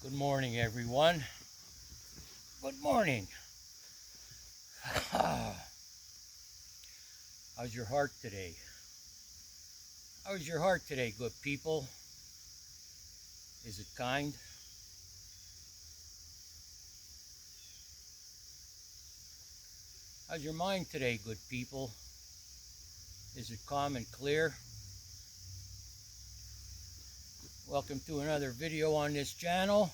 Good morning, everyone. Good morning. How's your heart today? How's your heart today, good people? Is it kind? How's your mind today, good people? Is it calm and clear? Welcome to another video on this channel.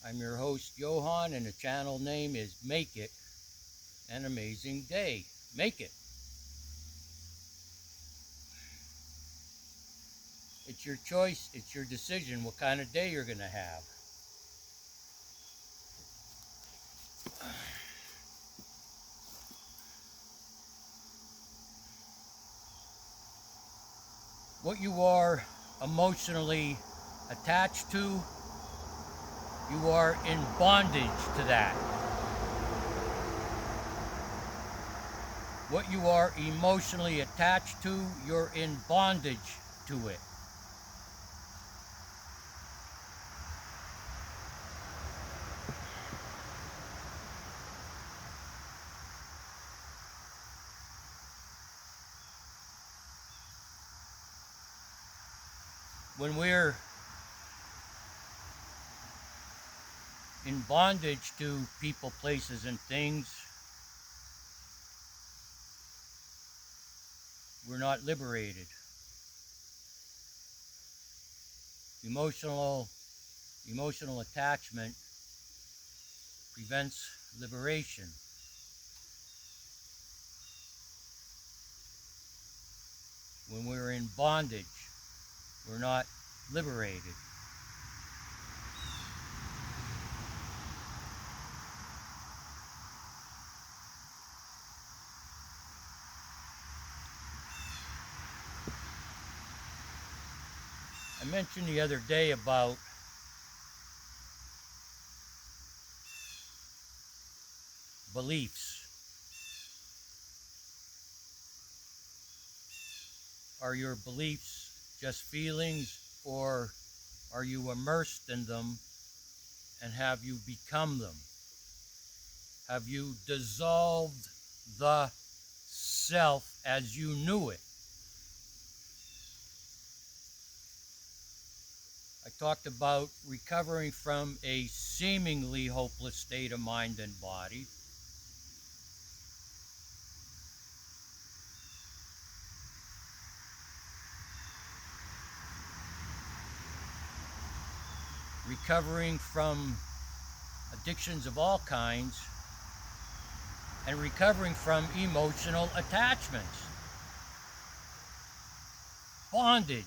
I'm your host, Johan, and the channel name is Make It an Amazing Day. Make it. It's your choice, it's your decision what kind of day you're going to have. What you are emotionally attached to, you are in bondage to that. What you are emotionally attached to, you're in bondage to it. When we're in bondage to people, places, and things, we're not liberated. Emotional attachment prevents liberation. When we're in bondage, we're not liberated. I mentioned the other day about beliefs. Are your beliefs just feelings, or are you immersed in them, and have you become them? Have you dissolved the self as you knew it? I talked about recovering from a seemingly hopeless state of mind and body. Recovering from addictions of all kinds, and recovering from emotional attachments. Bondage.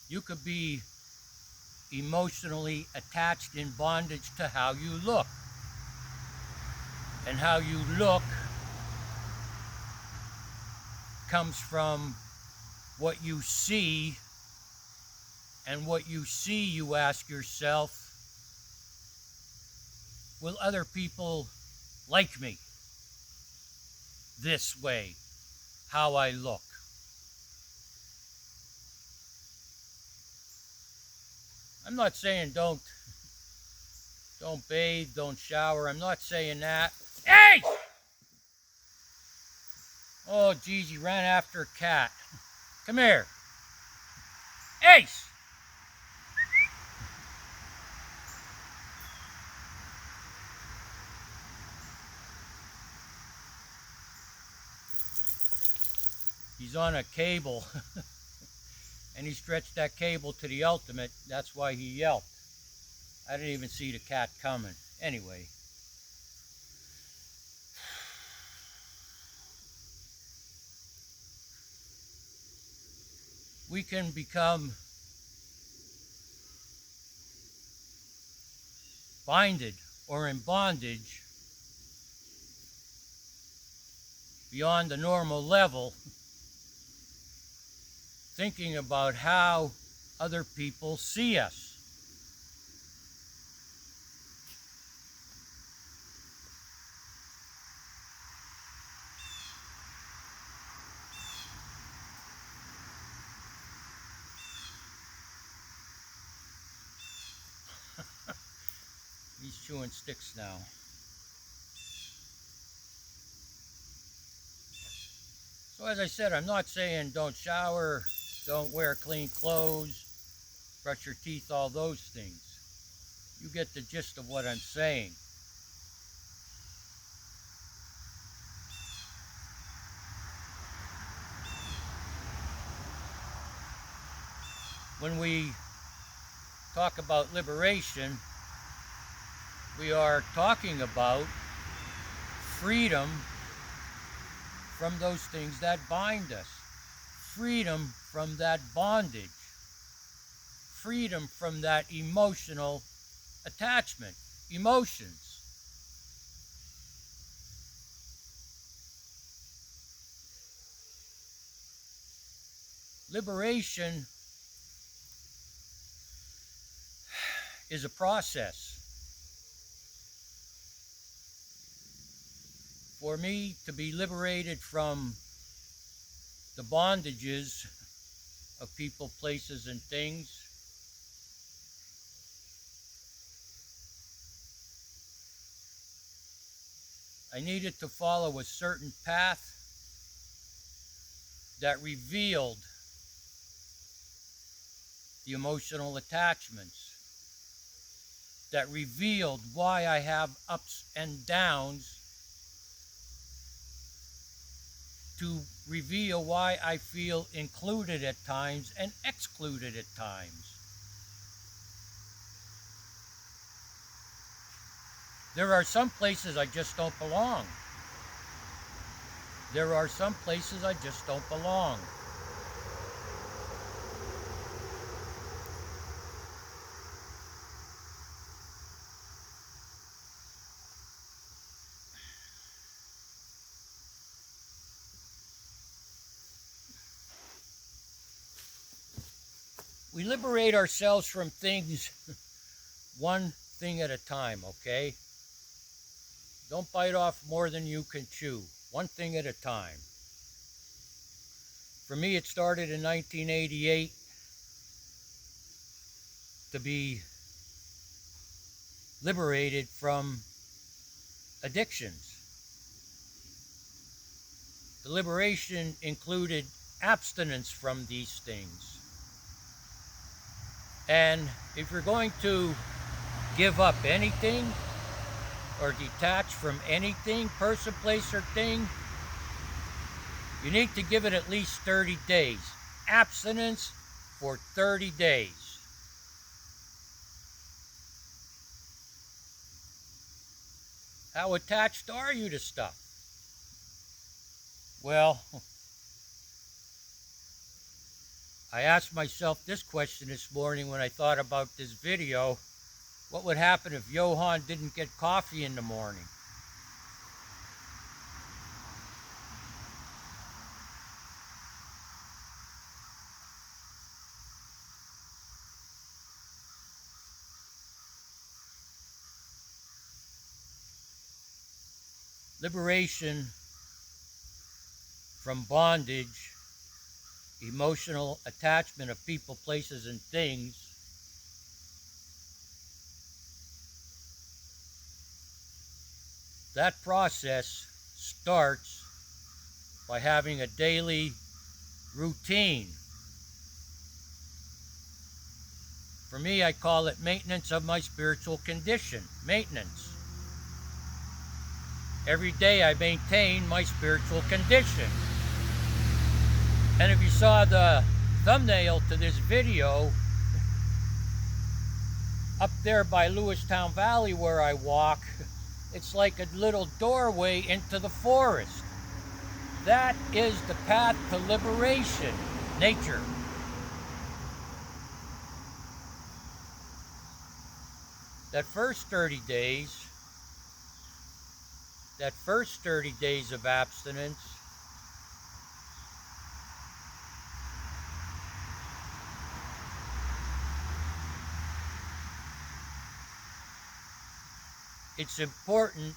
You could be emotionally attached in bondage to how you look. And how you look comes from what you see, and what you see, you ask yourself, will other people like me this way, how I look? I'm not saying don't bathe, don't shower. I'm not saying that. Hey! Oh, geez, he ran after a cat. Come here. Ace! He's on a cable, and he stretched that cable to the ultimate. That's why he yelped. I didn't even see the cat coming. Anyway. We can become binded or in bondage beyond the normal level, thinking about how other people see us. chewing sticks now. So as I said, I'm not saying don't shower, don't wear clean clothes, brush your teeth, all those things. You get the gist of what I'm saying. When we talk about liberation, we are talking about freedom from those things that bind us, freedom from that bondage, freedom from that emotional attachment, emotions. Liberation is a process. For me to be liberated from the bondages of people, places, and things, I needed to follow a certain path that revealed the emotional attachments, that revealed why I have ups and downs, to reveal why I feel included at times and excluded at times. There are some places I just don't belong. There are some places I just don't belong. We liberate ourselves from things one thing at a time, okay? Don't bite off more than you can chew. One thing at a time. For me, it started in 1988 to be liberated from addictions. The liberation included abstinence from these things. And if you're going to give up anything or detach from anything, person, place, or thing, you need to give it at least 30 days. Abstinence for 30 days. How attached are you to stuff? Well, I asked myself this question this morning when I thought about this video. What would happen if Johann didn't get coffee in the morning? Liberation from bondage, emotional attachment of people, places, and things that process starts by having a daily routine. For me, I call it maintenance of my spiritual condition. Maintenance. Every day I maintain my spiritual condition. And if you saw the thumbnail to this video, up there by Lewistown Valley where I walk, it's like a little doorway into the forest. That is the path to liberation, nature. That first 30 days of abstinence, it's important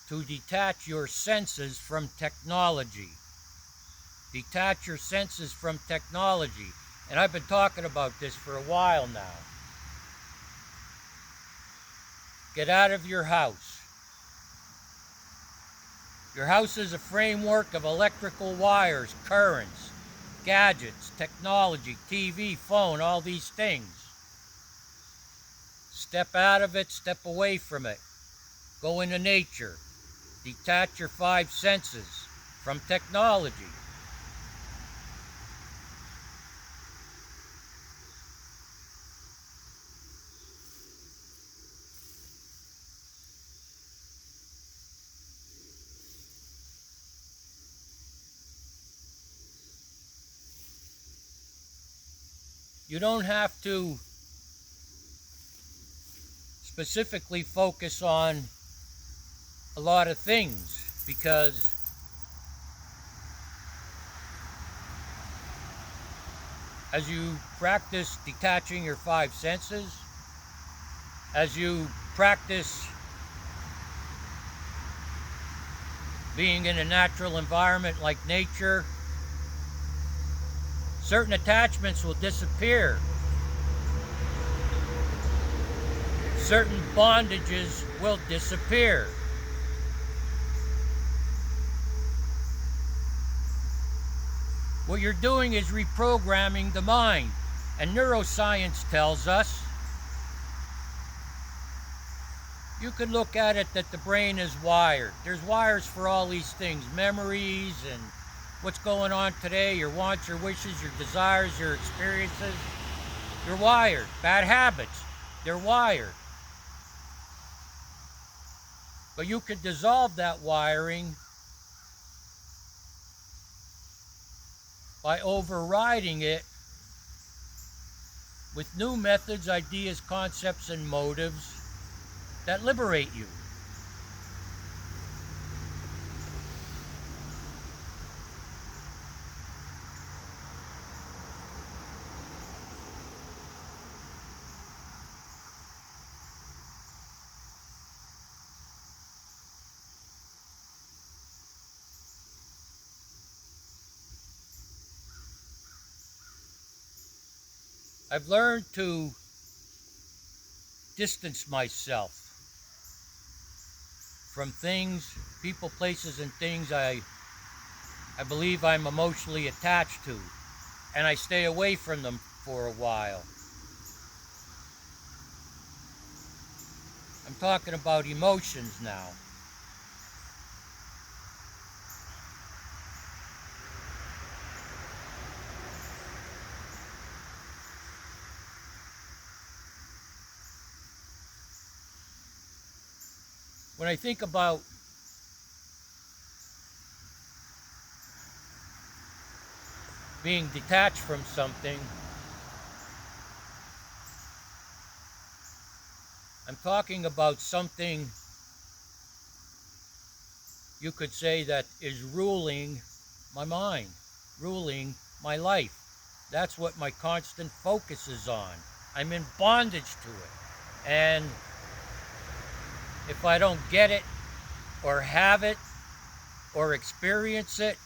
to detach your senses from technology. Detach your senses from technology. And I've been talking about this for a while now. Get out of your house. Your house is a framework of electrical wires, currents, gadgets, technology, TV, phone, all these things. Step out of it, step away from it. Go into nature. Detach your five senses from technology. You don't have to specifically focus on a lot of things, because as you practice detaching your five senses, as you practice being in a natural environment like nature, certain attachments will disappear. Certain bondages will disappear. What you're doing is reprogramming the mind. And neuroscience tells us, you can look at it that the brain is wired. There's wires for all these things, memories and what's going on today, your wants, your wishes, your desires, your experiences. You're wired. Bad habits, they're wired. But you could dissolve that wiring by overriding it with new methods, ideas, concepts, and motives that liberate you. I've learned to distance myself from things, people, places, and things I believe I'm emotionally attached to, and I stay away from them for a while. I'm talking about emotions now. When I think about being detached from something, I'm talking about something you could say that is ruling my mind, ruling my life. That's what my constant focus is on. I'm in bondage to it. And if I don't get it or have it or experience it,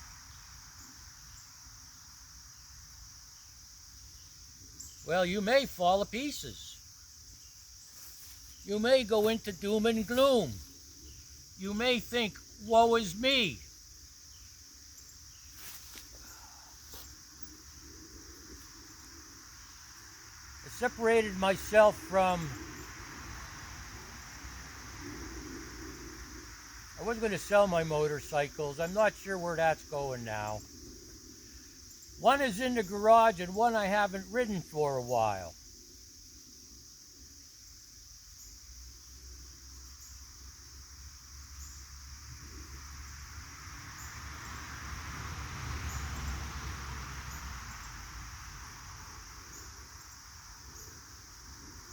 well, you may fall to pieces. You may go into doom and gloom. You may think, woe is me. I separated myself from, I was going to sell my motorcycles. I'm not sure where that's going now. One is in the garage and one I haven't ridden for a while.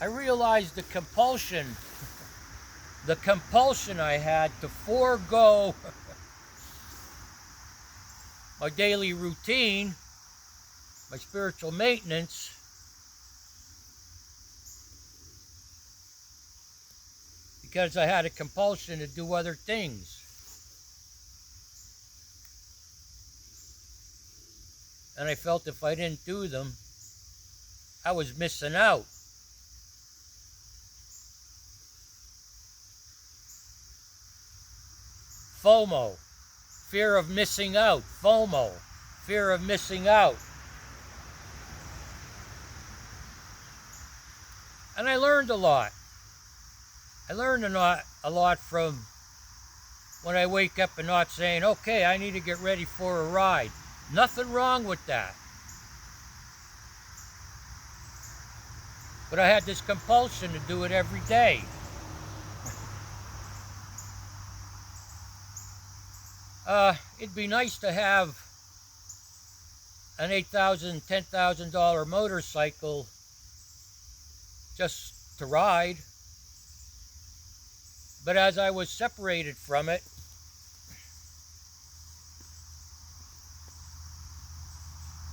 I realized the compulsion I had to forego my daily routine, my spiritual maintenance, because I had a compulsion to do other things. And I felt if I didn't do them, I was missing out. FOMO, fear of missing out. FOMO, fear of missing out. And I learned a lot. I learned a lot from when I wake up and not saying, okay, I need to get ready for a ride. Nothing wrong with that. But I had this compulsion to do it every day. It'd be nice to have an $8,000, $10,000 motorcycle just to ride. But as I was separated from it,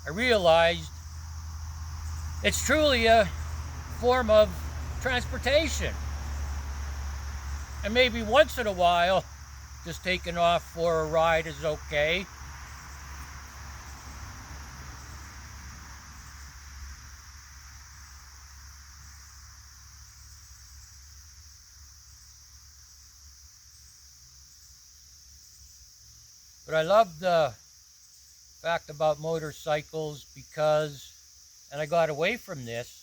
I realized it's truly a form of transportation. And maybe once in a while, just taking off for a ride is okay. But I love the fact about motorcycles because, and I got away from this,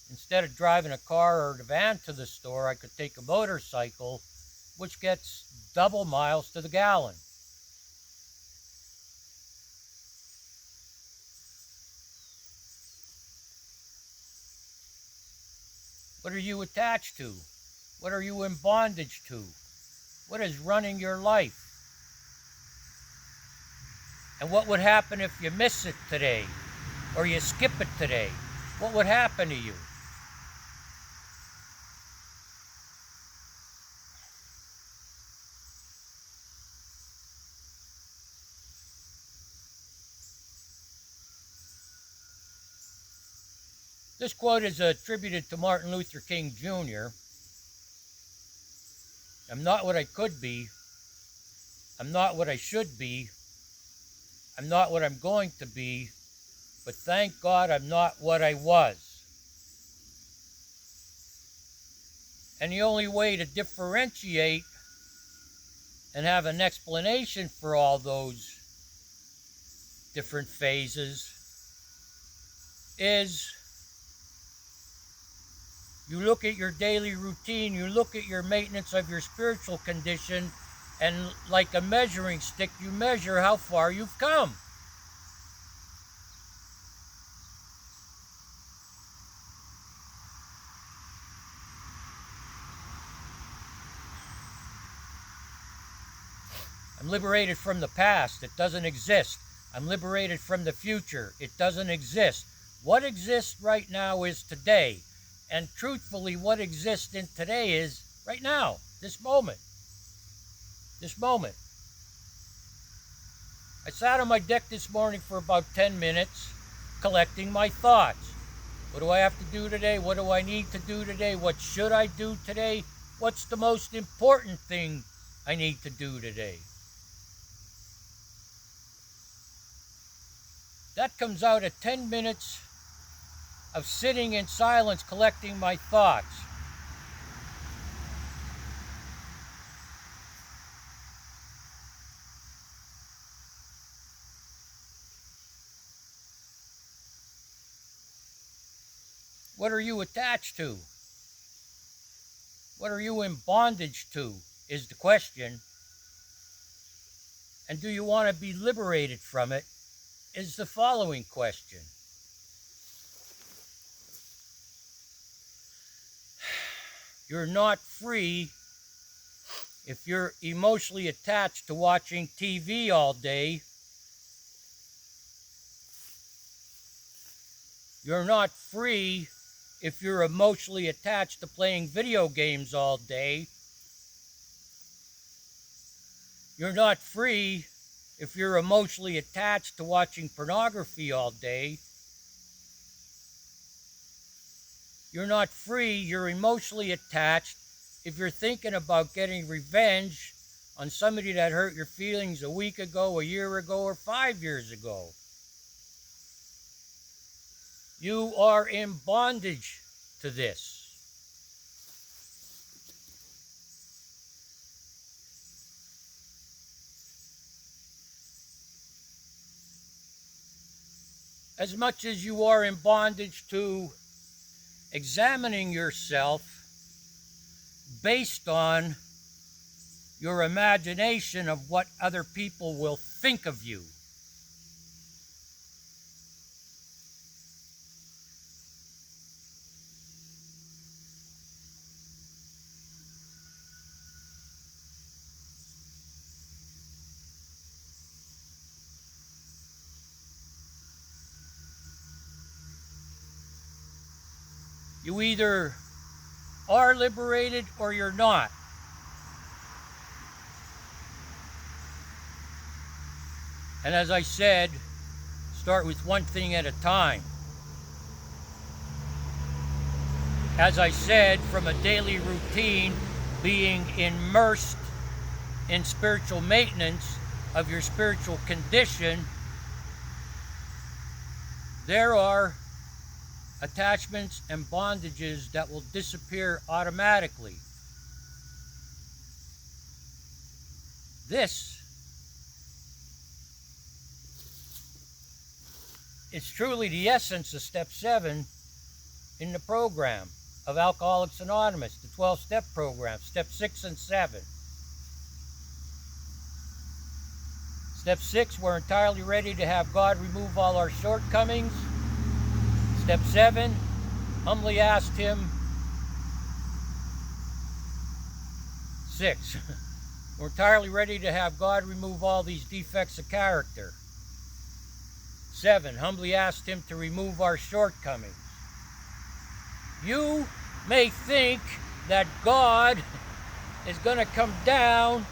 instead of driving a car or a van to the store, I could take a motorcycle, which gets double miles to the gallon. What are you attached to? What are you in bondage to? What is running your life? And what would happen if you miss it today or you skip it today? What would happen to you? This quote is attributed to Martin Luther King Jr. I'm not what I could be. I'm not what I should be. I'm not what I'm going to be. But thank God I'm not what I was. And the only way to differentiate and have an explanation for all those different phases is you look at your daily routine, you look at your maintenance of your spiritual condition, and like a measuring stick, you measure how far you've come. I'm liberated from the past. It doesn't exist. I'm liberated from the future. It doesn't exist. What exists right now is today. And truthfully, what exists in today is right now, this moment. This moment. I sat on my deck this morning for about 10 minutes collecting my thoughts. What do I have to do today? What do I need to do today? What should I do today? What's the most important thing I need to do today? That comes out at 10 minutes of sitting in silence collecting my thoughts. What are you attached to? What are you in bondage to is the question. And do you want to be liberated from it is the following question. You're not free if you're emotionally attached to watching TV all day. You're not free if you're emotionally attached to playing video games all day. You're not free if you're emotionally attached to watching pornography all day. You're not free, you're emotionally attached if you're thinking about getting revenge on somebody that hurt your feelings a week ago, a year ago, or 5 years ago. You are in bondage to this. as much as you are in bondage to examining yourself based on your imagination of what other people will think of you. You either are liberated or you're not. And as I said, start with one thing at a time. As I said, from a daily routine, being immersed in spiritual maintenance of your spiritual condition, there are attachments and bondages that will disappear automatically. This is truly the essence of Step 7 in the program of Alcoholics Anonymous, the 12-step program, Step 6 and 7. Step 6, we're entirely ready to have God remove all our shortcomings. Step 7, humbly asked Him. 6, we're entirely ready to have God remove all these defects of character. 7, humbly asked Him to remove our shortcomings. You may think that God is going to come down,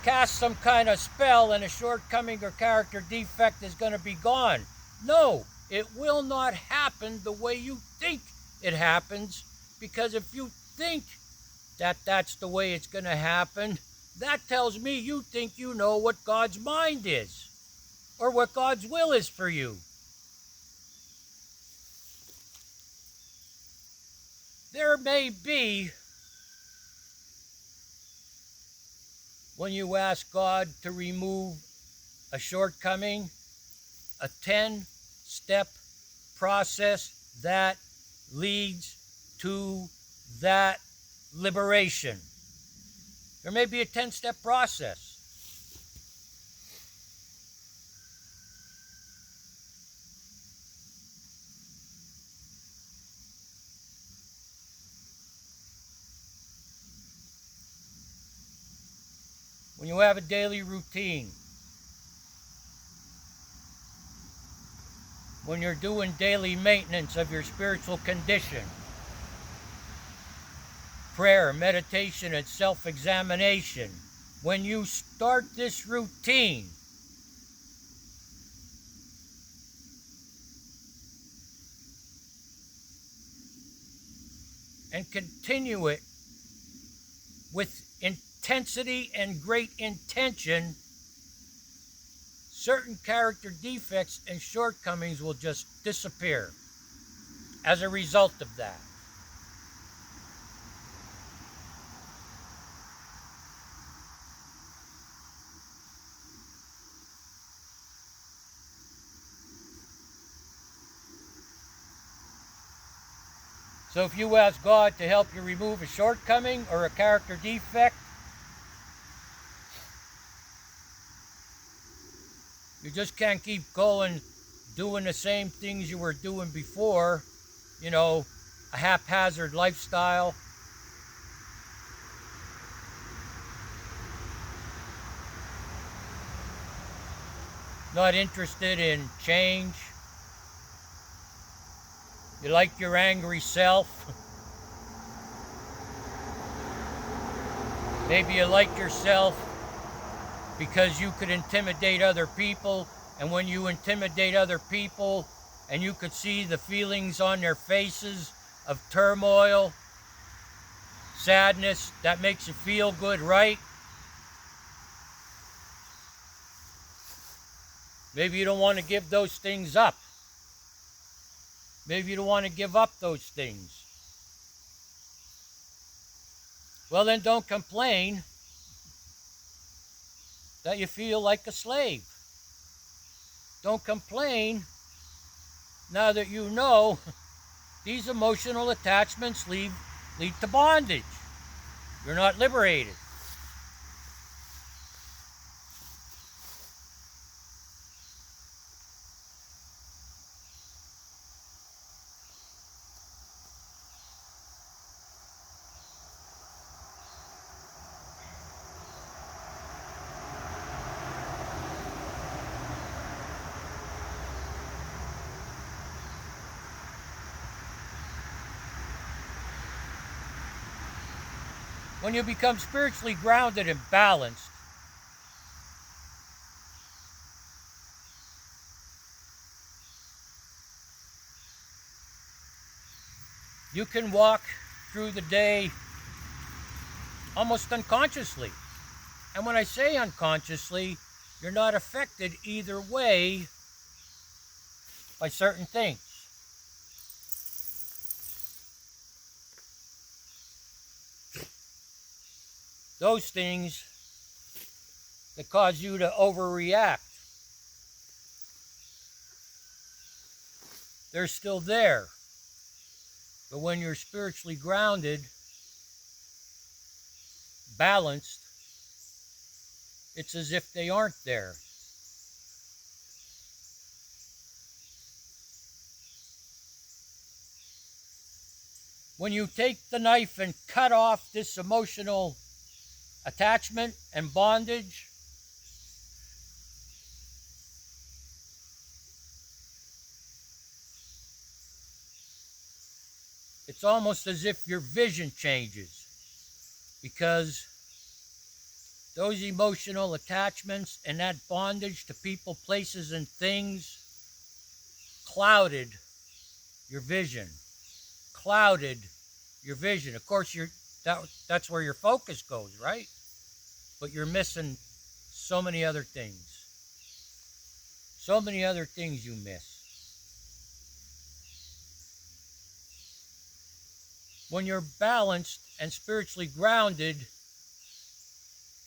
cast some kind of spell, and a shortcoming or character defect is going to be gone. No, it will not happen the way you think it happens, because if you think that that's the way it's going to happen, that tells me you think you know what God's mind is, or what God's will is for you. There may be, when you ask God to remove a shortcoming, a 10-step process that leads to that liberation. There may be a 10-step process. When you have a daily routine, when you're doing daily maintenance of your spiritual condition, prayer, meditation, and self-examination, when you start this routine, and continue it with intensity and great intention, certain character defects and shortcomings will just disappear as a result of that. So if you ask God to help you remove a shortcoming or a character defect, you just can't keep going doing the same things you were doing before, a haphazard lifestyle. Not interested in change. You like your angry self. Maybe you like yourself because you could intimidate other people, and when you intimidate other people and you could see the feelings on their faces of turmoil, sadness, that makes you feel good, right? Maybe you don't want to give those things up. Maybe you don't want to give up those things. Well, then don't complain that you feel like a slave. Don't complain Now that you know, these emotional attachments lead to bondage. You're not liberated. When you become spiritually grounded and balanced, you can walk through the day almost unconsciously. And when I say unconsciously, you're not affected either way by certain things. Those things that cause you to overreact, they're still there. But when you're spiritually grounded, balanced, it's as if they aren't there. When you take the knife and cut off this emotional attachment and bondage, it's almost as if your vision changes, because those emotional attachments and that bondage to people, places, and things clouded your vision. Clouded your vision. Of course, that's where your focus goes, right? But you're missing so many other things. So many other things you miss. When you're balanced and spiritually grounded,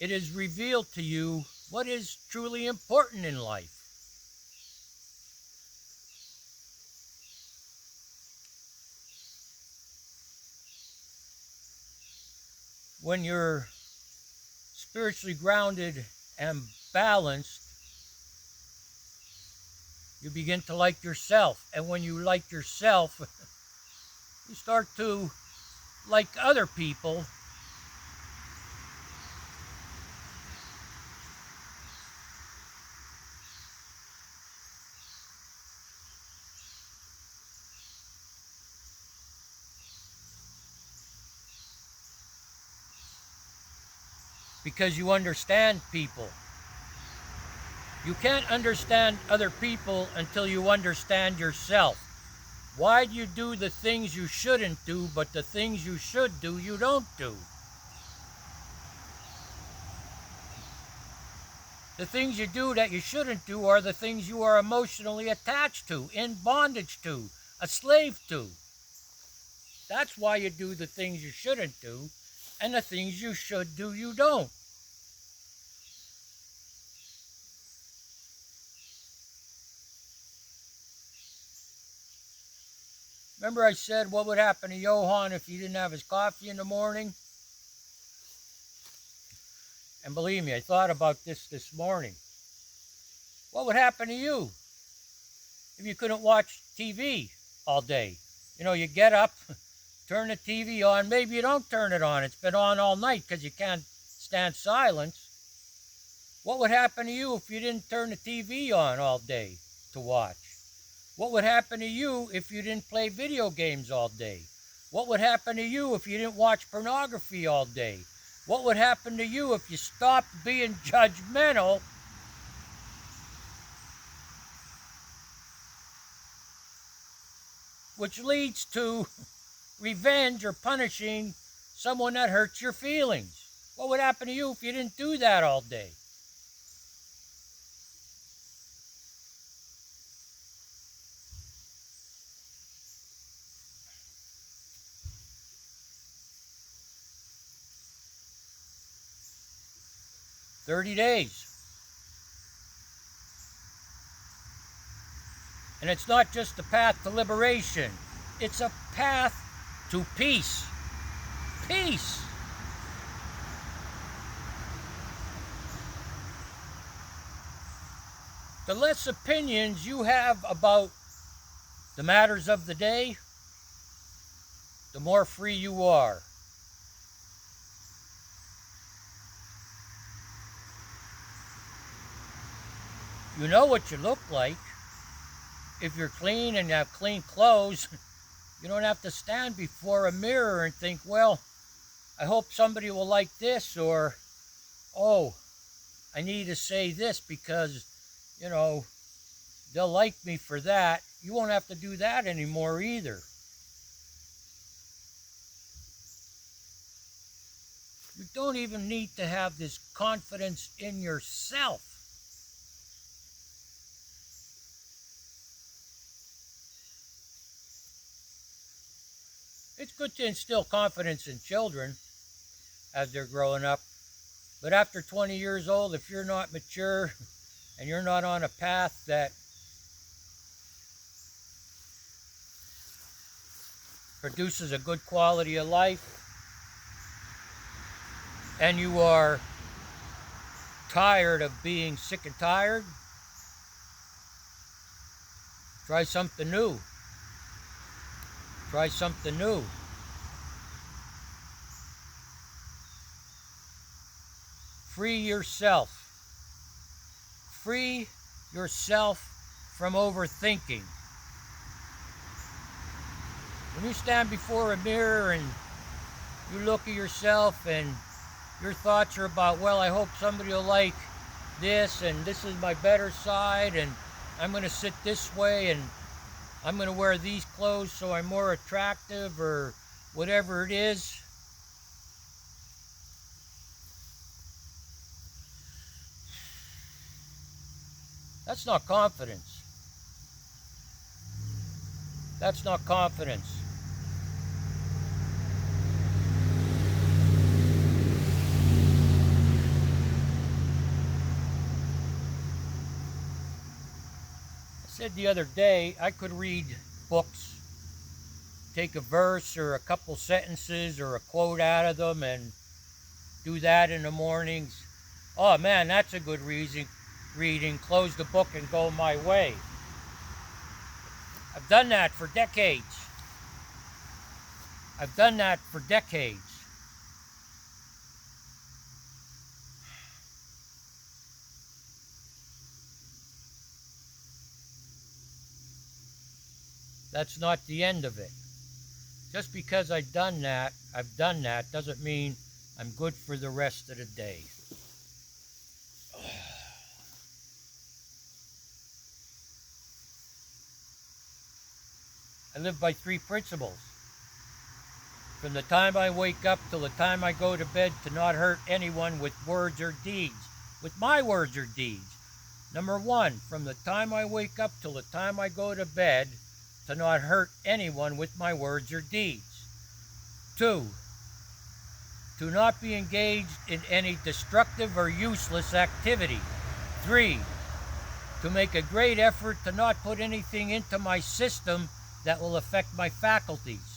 it is revealed to you what is truly important in life. When you're spiritually grounded and balanced, you begin to like yourself. And when you like yourself, you start to like other people. Because you understand people. You can't understand other people until you understand yourself. Why do you do the things you shouldn't do, but the things you should do, you don't do? The things you do that you shouldn't do are the things you are emotionally attached to, in bondage to, a slave to. That's why you do the things you shouldn't do, and the things you should do, you don't. Remember I said what would happen to Johann if he didn't have his coffee in the morning? And believe me, I thought about this morning. What would happen to you if you couldn't watch TV all day? You know, you get up, turn the TV on. Maybe you don't turn it on. It's been on all night because you can't stand silence. What would happen to you if you didn't turn the TV on all day to watch? What would happen to you if you didn't play video games all day? What would happen to you if you didn't watch pornography all day? What would happen to you if you stopped being judgmental which leads to revenge or punishing someone that hurts your feelings? What would happen to you if you didn't do that all day? "30 days. And it's not just a path to liberation. It's a path to peace. Peace. The less opinions you have about the matters of the day, the more free you are. You know what you look like. If you're clean and you have clean clothes, you don't have to stand before a mirror and think, well, I hope somebody will like this, or, oh, I need to say this because, they'll like me for that. You won't have to do that anymore either. You don't even need to have this confidence in yourself. It's good to instill confidence in children as they're growing up. But after 20 years old, if you're not mature and you're not on a path that produces a good quality of life, and you are tired of being sick and tired, try something new. Try something new. Free yourself. Free yourself from overthinking. When you stand before a mirror and you look at yourself and your thoughts are about, well, I hope somebody will like this, and this is my better side, and I'm going to sit this way, and I'm going to wear these clothes so I'm more attractive, or whatever it is. That's not confidence. That's not confidence. I said the other day, I could read books, take a verse or a couple sentences or a quote out of them and do that in the mornings. Oh man, that's a good reading. Close the book and go my way. I've done that for decades. I've done that for decades. That's not the end of it. Just because I've done that doesn't mean I'm good for the rest of the day. I live by 3 principles. From the time I wake up till the time I go to bed, to not hurt anyone with words or deeds, with my words or deeds. Number 1, from the time I wake up till the time I go to bed, to not hurt anyone with my words or deeds. 2, to not be engaged in any destructive or useless activity. 3, to make a great effort to not put anything into my system that will affect my faculties.